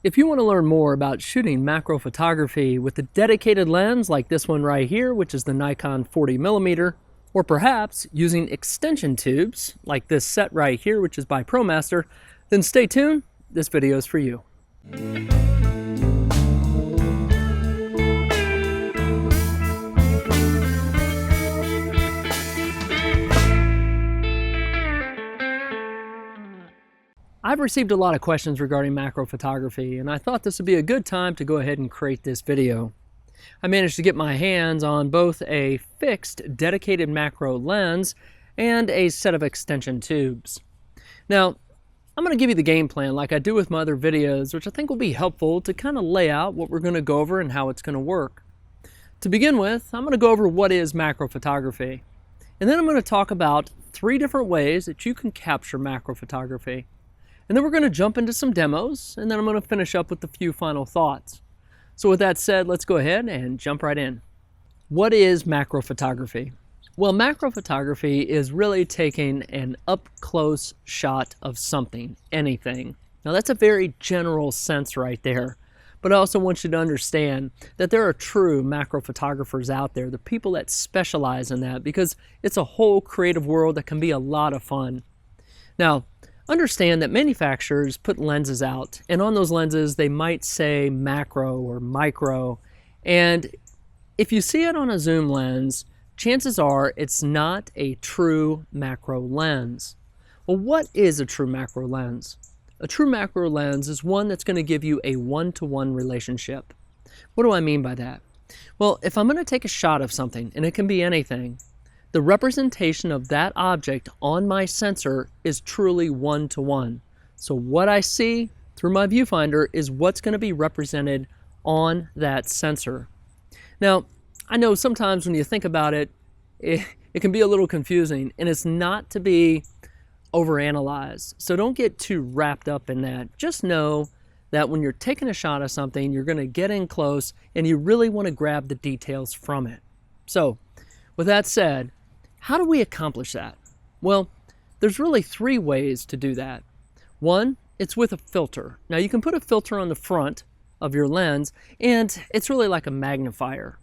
If you want to learn more about shooting macro photography with a dedicated lens like this one right here, which is the Nikon 40mm, or perhaps using extension tubes like this set right here, which is by ProMaster, then stay tuned. This video is for you. I've received a lot of questions regarding macro photography, and I thought this would be a good time to go ahead and create this video. I managed to get my hands on both a fixed dedicated macro lens and a set of extension tubes. Now, I'm going to give you the game plan like I do with my other videos, which I think will be helpful to kind of lay out what we're going to go over and how it's going to work. To begin with, I'm going to go over what is macro photography, and then I'm going to talk about 3 different ways that you can capture macro photography. And then we're going to jump into some demos, and then I'm going to finish up with a few final thoughts. So with that said, let's go ahead and jump right in. What is macro photography? Well, macro photography is really taking an up-close shot of something, anything. Now that's a very general sense right there, but I also want you to understand that there are true macro photographers out there, the people that specialize in that, because it's a whole creative world that can be a lot of fun. Now, understand that manufacturers put lenses out, and on those lenses they might say macro or micro, and if you see it on a zoom lens, chances are it's not a true macro lens. Well, what is a true macro lens? A true macro lens is one that's going to give you a one-to-one relationship. What do I mean by that? Well, if I'm going to take a shot of something, and it can be anything, the representation of that object on my sensor is truly one-to-one. So what I see through my viewfinder is what's going to be represented on that sensor. Now, I know sometimes when you think about it, it can be a little confusing, and it's not to be overanalyzed. So don't get too wrapped up in that. Just know that when you're taking a shot of something, you're going to get in close, and you really want to grab the details from it. So, with that said, how do we accomplish that? Well, there's really 3 ways to do that. One, it's with a filter. Now you can put a filter on the front of your lens, and it's really like a magnifier.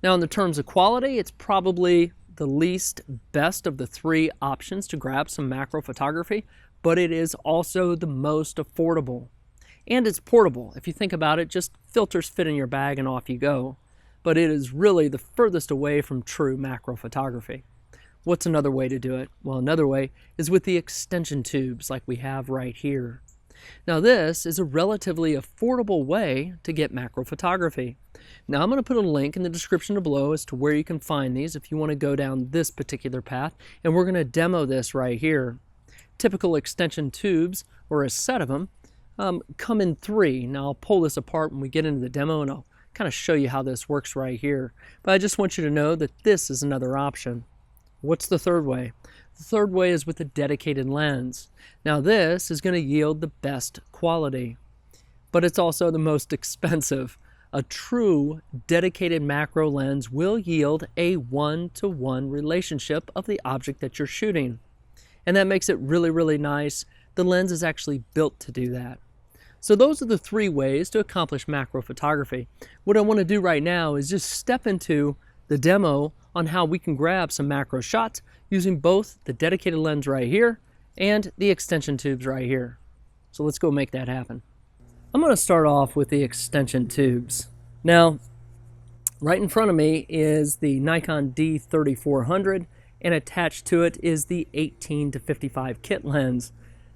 Now in the terms of quality, it's probably the least best of the 3 options to grab some macro photography, but it is also the most affordable. And it's portable. If you think about it, just filters fit in your bag and off you go. But it is really the furthest away from true macro photography. What's another way to do it? Well, another way is with the extension tubes like we have right here. Now this is a relatively affordable way to get macro photography. Now I'm going to put a link in the description below as to where you can find these if you want to go down this particular path, and we're going to demo this right here. Typical extension tubes, or a set of them, come in 3. Now I'll pull this apart when we get into the demo, and I'll kind of show you how this works right here. But I just want you to know that this is another option. What's the 3rd way? The 3rd way is with a dedicated lens. Now this is going to yield the best quality, but it's also the most expensive. A true dedicated macro lens will yield a one-to-one relationship of the object that you're shooting. And that makes it really, really nice. The lens is actually built to do that. So those are the 3 ways to accomplish macro photography. What I want to do right now is just step into the demo on how we can grab some macro shots using both the dedicated lens right here and the extension tubes right here. So let's go make that happen. I'm going to start off with the extension tubes. Now, right in front of me is the Nikon D3400, and attached to it is the 18-55 kit lens.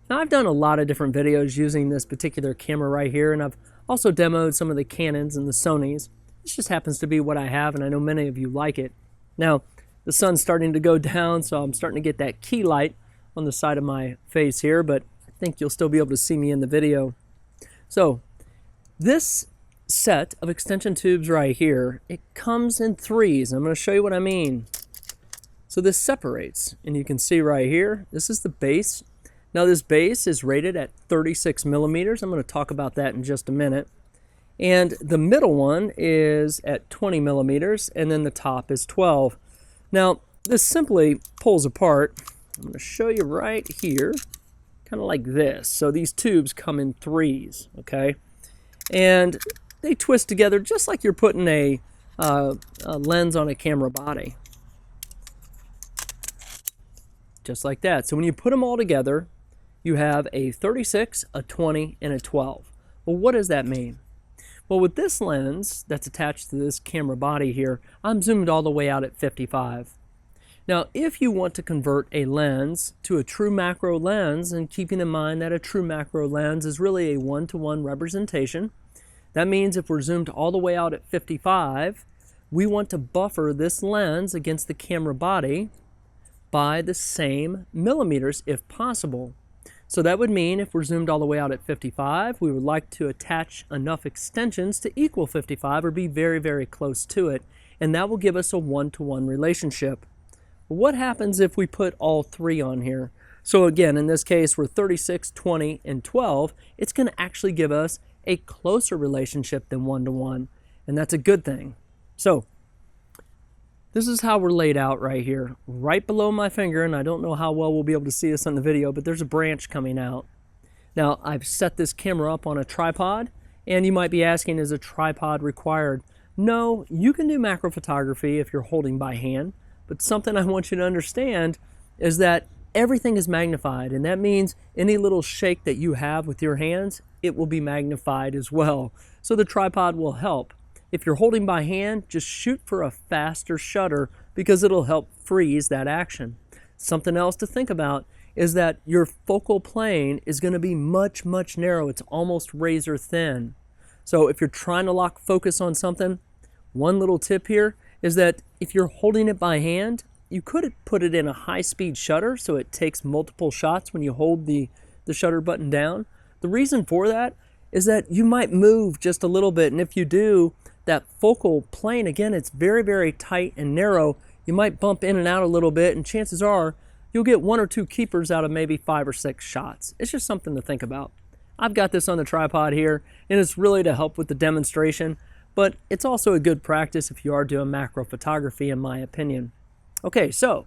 Now, I've done a lot of different videos using this particular camera right here, and I've also demoed some of the Canons and the Sonys. This just happens to be what I have, and I know many of you like it. Now, the sun's starting to go down, so I'm starting to get that key light on the side of my face here, but I think you'll still be able to see me in the video. So, this set of extension tubes right here, it comes in 3s. I'm going to show you what I mean. So this separates, and you can see right here, this is the base. Now this base is rated at 36mm. I'm going to talk about that in just a minute. And the middle one is at 20mm, and then the top is 12. Now, this simply pulls apart. I'm going to show you right here, kind of like this. So these tubes come in 3s, okay? and they twist together just like you're putting a lens on a camera body. Just like that. So when you put them all together, you have a 36, a 20, and a 12. Well, what does that mean? Well, with this lens that's attached to this camera body here, I'm zoomed all the way out at 55. Now, if you want to convert a lens to a true macro lens, and keeping in mind that a true macro lens is really a one-to-one representation, that means if we're zoomed all the way out at 55, we want to buffer this lens against the camera body by the same millimeters if possible. So that would mean if we're zoomed all the way out at 55, we would like to attach enough extensions to equal 55 or be very, very close to it, and that will give us a one-to-one relationship. What happens if we put all three on here? So again, in this case, we're 36, 20, and 12. It's going to actually give us a closer relationship than one-to-one, and that's a good thing. So this is how we're laid out right here. Right below my finger, and I don't know how well we'll be able to see this on the video, but there's a branch coming out. Now, I've set this camera up on a tripod, and you might be asking, is a tripod required? No, you can do macro photography if you're holding by hand, but something I want you to understand is that everything is magnified, and that means any little shake that you have with your hands, it will be magnified as well. So the tripod will help. If you're holding by hand, just shoot for a faster shutter because it'll help freeze that action. Something else to think about is that your focal plane is going to be much, much narrow. It's almost razor thin. So if you're trying to lock focus on something, one little tip here is that if you're holding it by hand, you could put it in a high-speed shutter so it takes multiple shots when you hold the shutter button down. The reason for that is that you might move just a little bit, and if you do, that focal plane, again, it's very, very tight and narrow. You might bump in and out a little bit, and chances are you'll get one or two keepers out of maybe 5 or 6 shots. It's just something to think about. I've got this on the tripod here, and it's really to help with the demonstration, but it's also a good practice if you are doing macro photography, in my opinion. Okay, so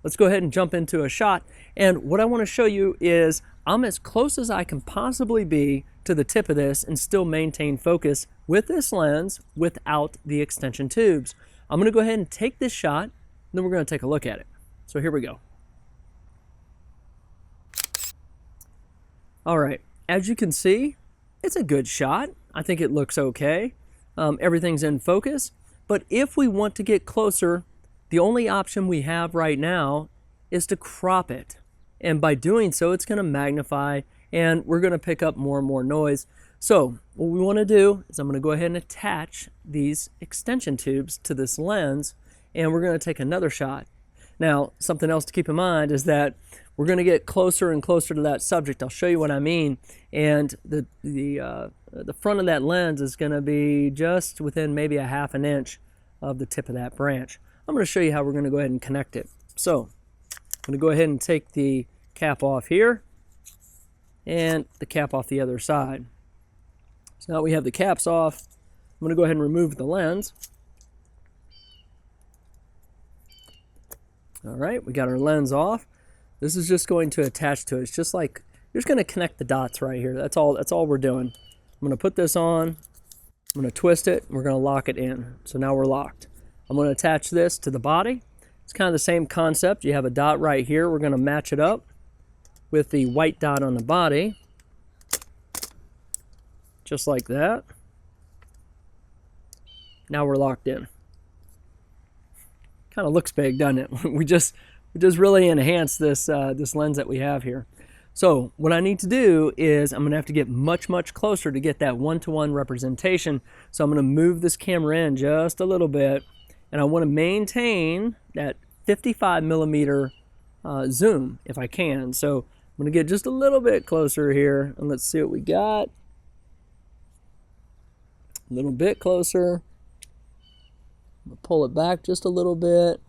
let's go ahead and jump into a shot, and what I want to show you is I'm as close as I can possibly be to the tip of this and still maintain focus with this lens without the extension tubes. I'm going to go ahead and take this shot, and then we're going to take a look at it. So here we go. All right, as you can see, it's a good shot. I think it looks okay. Everything's in focus, but if we want to get closer, the only option we have right now is to crop it. And by doing so, it's going to magnify, and we're going to pick up more and more noise. So what we want to do is I'm going to go ahead and attach these extension tubes to this lens, and we're going to take another shot. Now, something else to keep in mind is that we're going to get closer and closer to that subject. I'll show you what I mean. And the front of that lens is going to be just within maybe a ½ an inch of the tip of that branch. I'm going to show you how we're going to go ahead and connect it. So I'm going to go ahead and take the cap off here and the cap off the other side. So now we have the caps off. I'm going to go ahead and remove the lens. All right, we got our lens off. This is just going to attach to it. It's just like, you're just going to connect the dots right here. That's all we're doing. I'm going to put this on. I'm going to twist it. And we're going to lock it in. So now we're locked. I'm going to attach this to the body. It's kind of the same concept. You have a dot right here. We're going to match it up with the white dot on the body. Just like that. Now we're locked in. Kind of looks big, doesn't it? We just really enhance this this lens that we have here. So what I need to do is I'm going to have to get much, much closer to get that one-to-one representation. So I'm going to move this camera in just a little bit, and I want to maintain that 55 millimeter zoom if I can. So I'm going to get just a little bit closer here, and let's see what we got. A little bit closer. I'm going to pull it back just a little bit.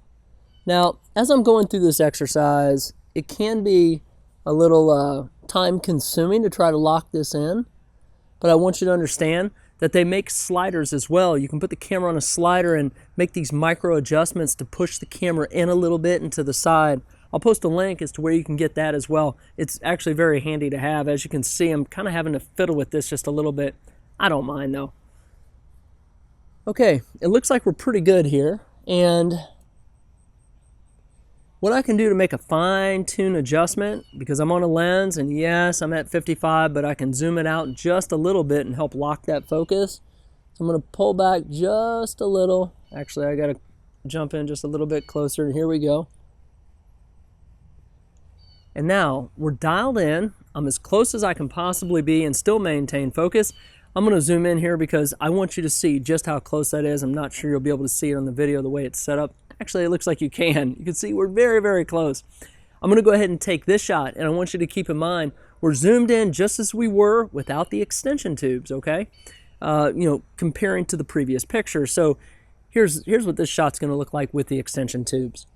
Now, as I'm going through this exercise, it can be a little time consuming to try to lock this in, but I want you to understand that they make sliders as well. You can put the camera on a slider and make these micro adjustments to push the camera in a little bit and to the side. I'll post a link as to where you can get that as well. It's actually very handy to have. As you can see, I'm kind of having to fiddle with this just a little bit. I don't mind though. Okay, it looks like we're pretty good here. And what I can do to make a fine-tune adjustment, because I'm on a lens, and yes, I'm at 55, but I can zoom it out just a little bit and help lock that focus. So I'm going to pull back just a little. Actually, I got to jump in just a little bit closer, and here we go. And now we're dialed in. I'm as close as I can possibly be and still maintain focus. I'm going to zoom in here because I want you to see just how close that is. I'm not sure you'll be able to see it on the video the way it's set up. Actually, it looks like you can. You can see we're very, very close. I'm going to go ahead and take this shot, and I want you to keep in mind we're zoomed in just as we were without the extension tubes, okay? Comparing to the previous picture. So here's what this shot's going to look like with the extension tubes.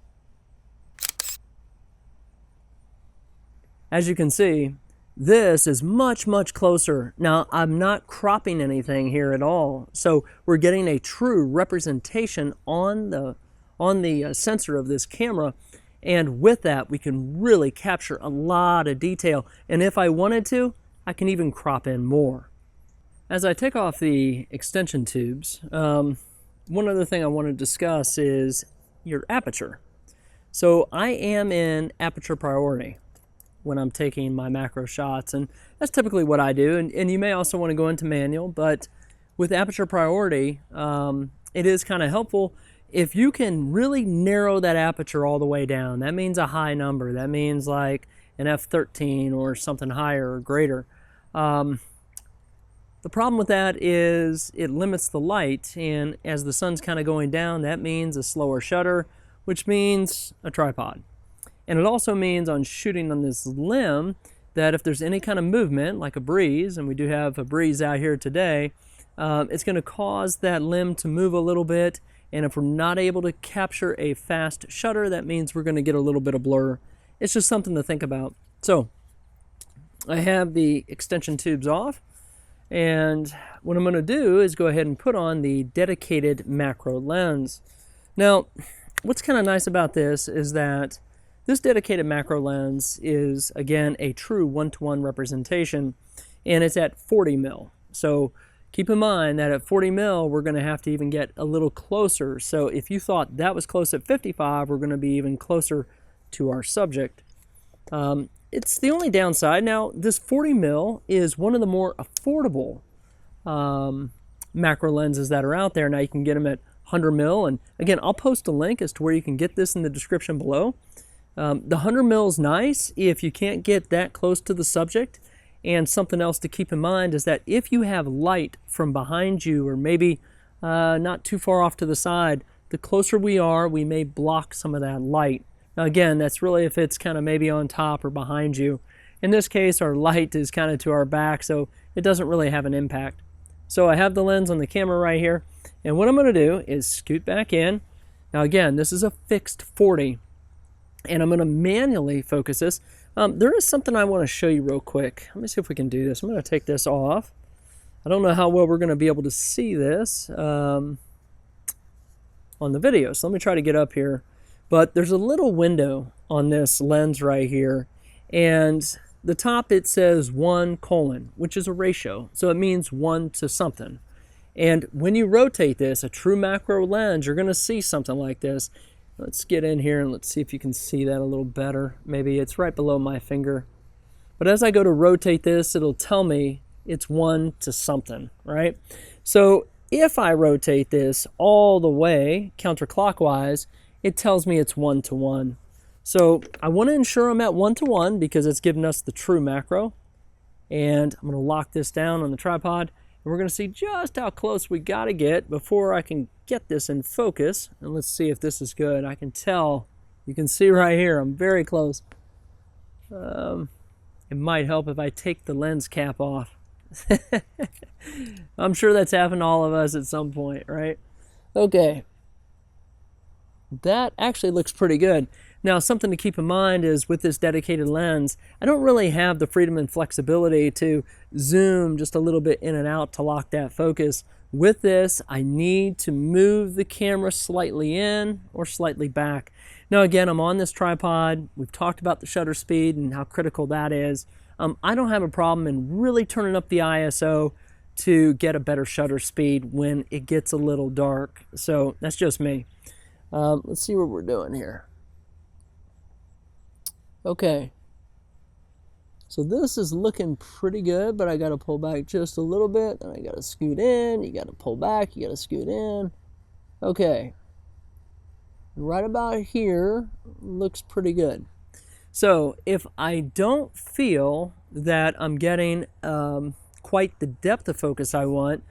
As you can see, this is much, much closer. Now, I'm not cropping anything here at all, so we're getting a true representation on the sensor of this camera, and with that, we can really capture a lot of detail, and if I wanted to, I can even crop in more. As I take off the extension tubes, one other thing I want to discuss is your aperture. So I am in aperture priority when I'm taking my macro shots, and that's typically what I do, and you may also want to go into manual, but with aperture priority, it is kind of helpful if you can really narrow that aperture all the way down. That means a high number. That means like an f13 or something higher or greater. The problem with that is it limits the light, and as the sun's kind of going down, that means a slower shutter, which means a tripod. And it also means on shooting on this limb that if there's any kind of movement, like a breeze, and we do have a breeze out here today, it's going to cause that limb to move a little bit. And if we're not able to capture a fast shutter, that means we're going to get a little bit of blur. It's just something to think about. So I have the extension tubes off, and what I'm going to do is go ahead and put on the dedicated macro lens. Now, what's kind of nice about this is that this dedicated macro lens is, again, a true one-to-one representation, and it's at 40 mil. So keep in mind that at 40 mil, we're going to have to even get a little closer. So if you thought that was close at 55, we're going to be even closer to our subject. It's the only downside. Now, this 40 mil is one of the more affordable macro lenses that are out there. Now, you can get them at 100 mil, and again, I'll post a link as to where you can get this in the description below. The 100 mil is nice if you can't get that close to the subject. And something else to keep in mind is that if you have light from behind you, or maybe not too far off to the side, the closer we are, we may block some of that light. Now again, that's really if it's kind of maybe on top or behind you. In this case, our light is kind of to our back, so it doesn't really have an impact. So I have the lens on the camera right here, and what I'm going to do is scoot back in. Now again, this is a fixed 40. And I'm going to manually focus this. There is something I want to show you real quick. Let me see if we can do this. I'm going to take this off. I don't know how well we're going to be able to see this on the video, so let me try to get up here. But there's a little window on this lens right here, and the top it says 1:, which is a ratio, so it means 1 to something. And when you rotate this, a true macro lens, you're going to see something like this. Let's get in here and let's see if you can see that a little better. Maybe it's right below my finger. But as I go to rotate this, it'll tell me it's 1 to something, right? So if I rotate this all the way counterclockwise, it tells me it's 1 to 1. So I want to ensure I'm at 1 to 1 because it's giving us the true macro. And I'm going to lock this down on the tripod. And we're going to see just how close we got to get before I can get this in focus. And let's see if this is good. I can tell, you can see right here, I'm very close. It might help if I take the lens cap off. I'm sure that's happened to all of us at some point, right? Okay. That actually looks pretty good. Now, something to keep in mind is with this dedicated lens, I don't really have the freedom and flexibility to zoom just a little bit in and out to lock that focus. With this, I need to move the camera slightly in or slightly back. Now, again, I'm on this tripod. We've talked about the shutter speed and how critical that is. I don't have a problem in really turning up the ISO to get a better shutter speed when it gets a little dark. So that's just me. Let's see what we're doing here. Okay. So this is looking pretty good, but I got to pull back just a little bit, and I got to scoot in. You got to pull back. You got to scoot in. Okay. Right about here looks pretty good. So if I don't feel that I'm getting quite the depth of focus I want,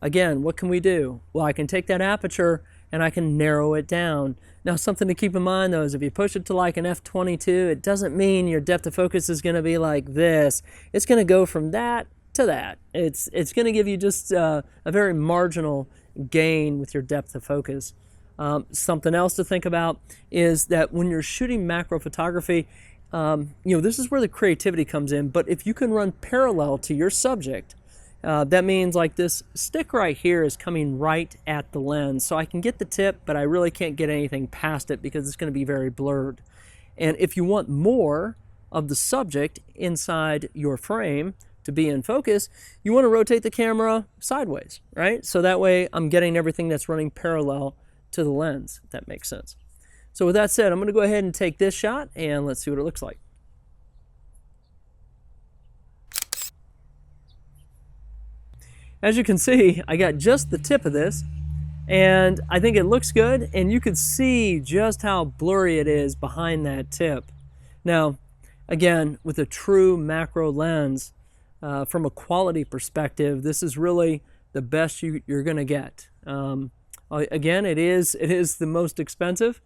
again, what can we do? Well, I can take that aperture and I can narrow it down. Now, something to keep in mind though is if you push it to like an f/22, it doesn't mean your depth of focus is going to be like this. It's going to go from that to that. It's going to give you just a very marginal gain with your depth of focus. Something else to think about is that when you're shooting macro photography, this is where the creativity comes in, but if you can run parallel to your subject, that means like this stick right here is coming right at the lens. So I can get the tip, but I really can't get anything past it because it's going to be very blurred. And if you want more of the subject inside your frame to be in focus, you want to rotate the camera sideways, right? So that way I'm getting everything that's running parallel to the lens, if that makes sense. So with that said, I'm going to go ahead and take this shot and let's see what it looks like. As you can see, I got just the tip of this, and I think it looks good, and you could see just how blurry it is behind that tip. Now, again, with a true macro lens, from a quality perspective, this is really the best you're going to get. Again, it is the most expensive,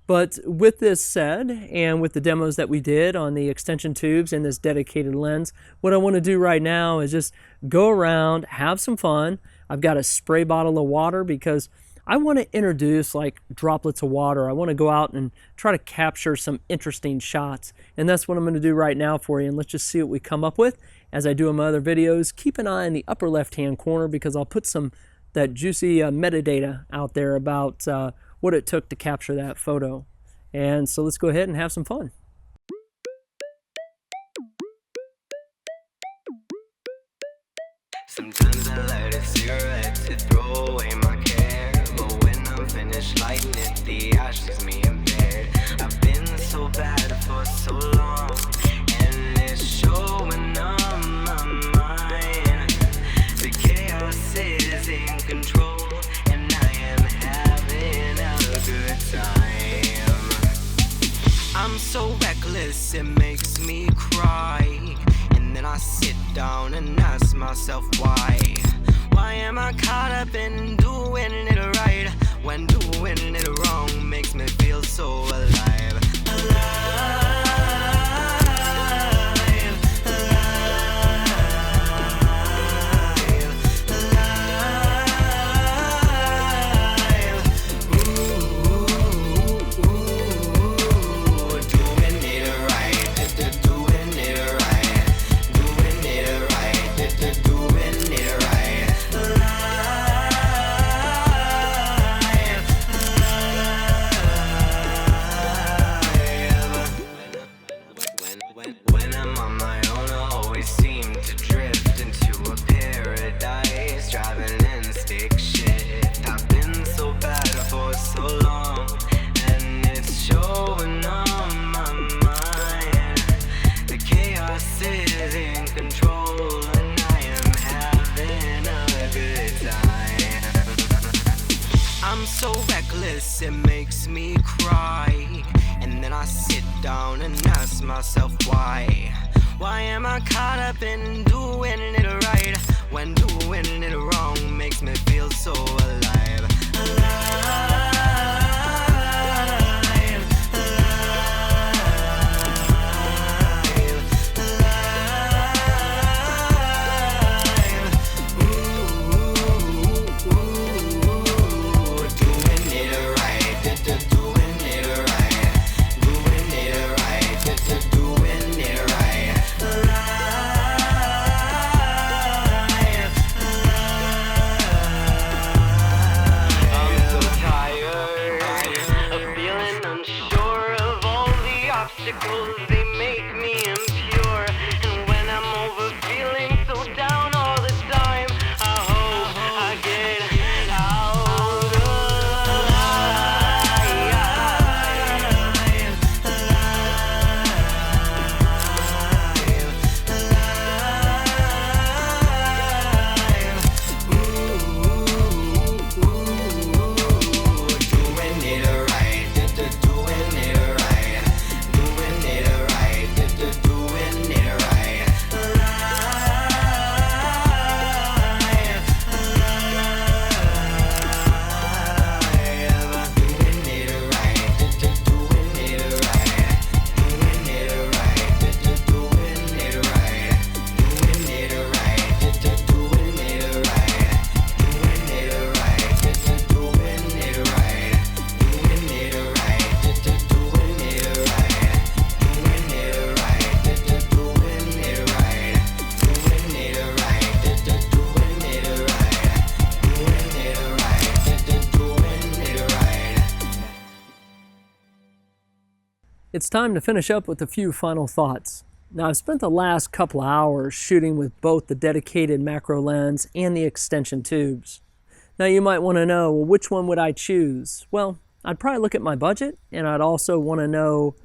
but with this said, and with the demos that we did on the extension tubes and this dedicated lens, what I want to do right now is just go around, have some fun. I've got a spray bottle of water because I want to introduce like droplets of water. I want to go out and try to capture some interesting shots, and that's what I'm going to do right now for you, and let's just see what we come up with. As I do in my other videos, keep an eye in the upper left-hand corner because I'll put that juicy metadata out there about what it took to capture that photo. And so let's go ahead and have some fun. Sometimes I light a cigarette to throw away my care, but when I'm finished lighting it, the ash leaves me impaired. I've been so bad for so long, and it's showing on my mind. The chaos is in control, and I am having a good time. I'm so reckless, it makes me cry. And then I sit down and ask myself why. Why am I caught up in doing it right when doing it wrong makes me feel so alive? When I'm on my own, I always seem to drift into a paradise, driving in stick shift. I've been so bad for so long, and it's showing on my mind. The chaos is in control, and I am having a good time. I'm so reckless, it makes me cry. And then I sit down and ask myself why. Why am I caught up in doing it right when doing it wrong makes me feel so alive? Alive. It's time to finish up with a few final thoughts. Now, I've spent the last couple of hours shooting with both the dedicated macro lens and the extension tubes. Now, you might want to know, well, which one would I choose? Well, I'd probably look at my budget, and I'd also want to know,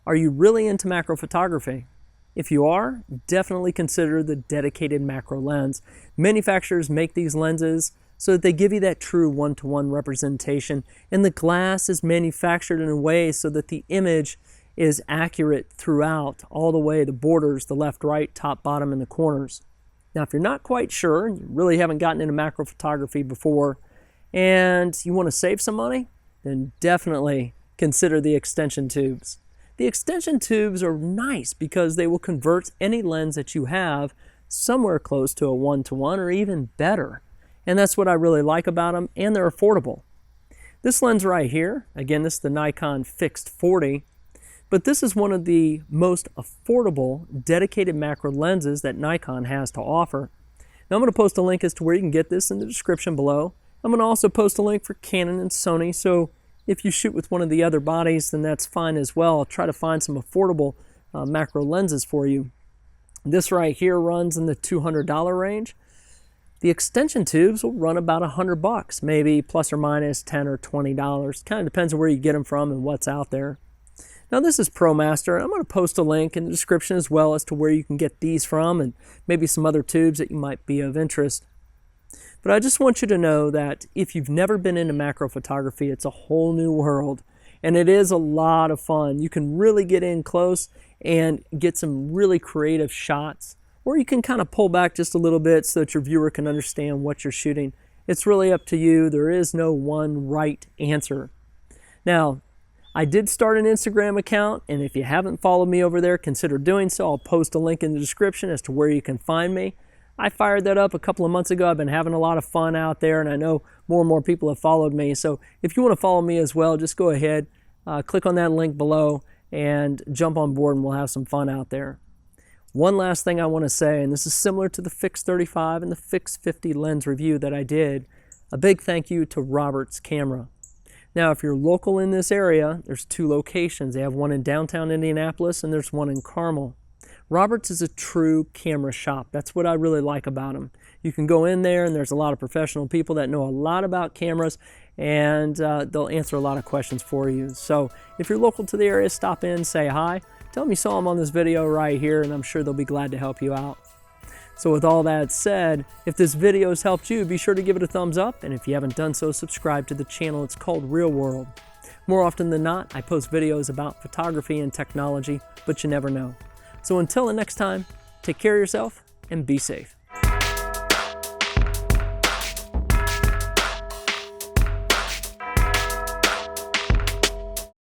are you really into macro photography? If you are, definitely consider the dedicated macro lens. Manufacturers make these lenses so that they give you that true one-to-one representation, and the glass is manufactured in a way so that the image is accurate throughout, all the way, the borders, the left, right, top, bottom, and the corners. Now, if you're not quite sure, you really haven't gotten into macro photography before, and you want to save some money, then definitely consider the extension tubes. The extension tubes are nice because they will convert any lens that you have somewhere close to a one-to-one or even better. And that's what I really like about them, and they're affordable. This lens right here, again, this is the Nikon Fixed 40, but this is one of the most affordable dedicated macro lenses that Nikon has to offer. Now I'm going to post a link as to where you can get this in the description below. I'm going to also post a link for Canon and Sony, so if you shoot with one of the other bodies, then that's fine as well. I'll try to find some affordable macro lenses for you. This right here runs in the $200 range. The extension tubes will run about $100, maybe plus or minus $10 or $20. Kind of depends on where you get them from and what's out there. Now this is ProMaster. I'm going to post a link in the description as well as to where you can get these from and maybe some other tubes that you might be of interest. But I just want you to know that if you've never been into macro photography, it's a whole new world, and it is a lot of fun. You can really get in close and get some really creative shots, or you can kind of pull back just a little bit so that your viewer can understand what you're shooting. It's really up to you. There is no one right answer. Now, I did start an Instagram account, and if you haven't followed me over there, consider doing so. I'll post a link in the description as to where you can find me. I fired that up a couple of months ago. I've been having a lot of fun out there, and I know more and more people have followed me. So if you want to follow me as well, just go ahead, click on that link below, and jump on board, and we'll have some fun out there. One last thing I want to say, and this is similar to the Fixed 35 and the Fixed 50 lens review that I did, a big thank you to Robert's Camera. Now, if you're local in this area, there's two locations. They have one in downtown Indianapolis, and there's one in Carmel. Roberts is a true camera shop. That's what I really like about them. You can go in there, and there's a lot of professional people that know a lot about cameras, and they'll answer a lot of questions for you. So if you're local to the area, stop in, say hi. Tell them you saw them on this video right here, and I'm sure they'll be glad to help you out. So with all that said, if this video has helped you, be sure to give it a thumbs up, and if you haven't done so, subscribe to the channel. It's called Real World. More often than not, I post videos about photography and technology, but you never know. So until the next time, take care of yourself and be safe.